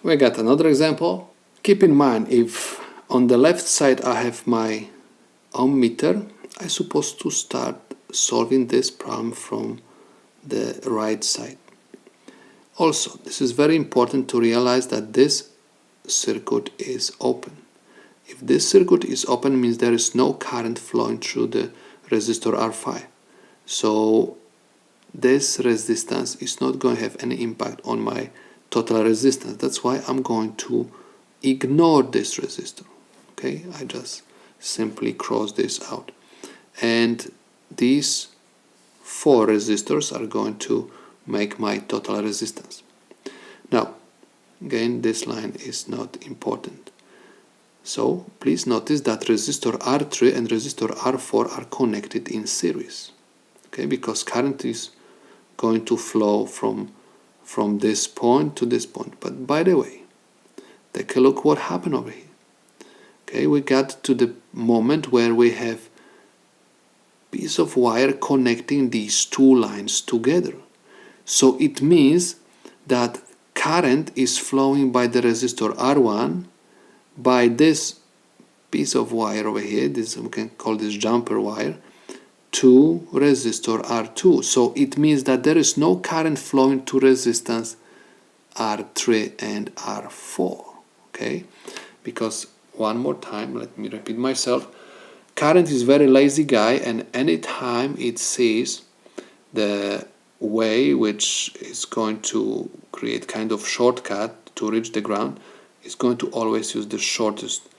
We got another example. Keep in mind, if on the left side I have my ohm meter, I'm supposed to start solving this problem from the right side. Also, this is very important to realize that this circuit is open. If this circuit is open, it means there is no current flowing through the resistor R5. So this resistance is not going to have any impact on my total resistance. That's why I'm going to ignore this resistor. Okay, I just simply cross this out. And these 4 resistors are going to make my total resistance. Now, again, this line is not important. So please notice that resistor R3 and resistor R4 are connected in series. Okay, because current is going to flow from this point to this point. But by the way, take a look what happened over here. Okay, we got to the moment where we have piece of wire connecting these 2 lines together. So it means that current is flowing by the resistor R1 by this piece of wire over here, this we can call this jumper wire, to resistor R2. So it means that there is no current flowing to resistance R3 and R4. Okay, because one more time, let me repeat myself. Current is very lazy guy, and anytime it sees the way which is going to create kind of shortcut to reach the ground, it's going to always use the shortest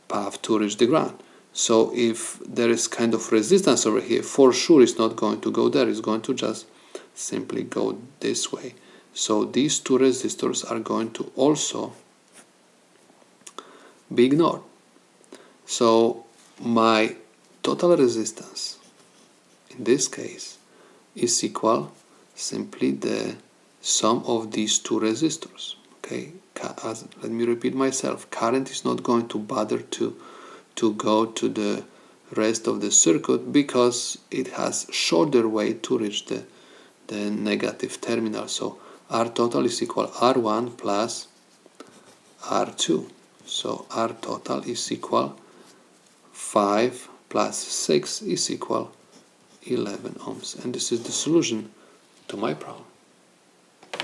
path to reach the ground. So if there is kind of resistance over here, for sure it's not going to go there, it's going to just simply go this way. So these 2 resistors are going to also be ignored. So my total resistance in this case is equal simply the sum of these 2 resistors. Okay, let me repeat myself. Current is not going to bother to go to the rest of the circuit because it has shorter way to reach the negative terminal. So R total is equal R1 plus R2. So R total is equal 5 plus 6 is equal 11 ohms. And this is the solution to my problem.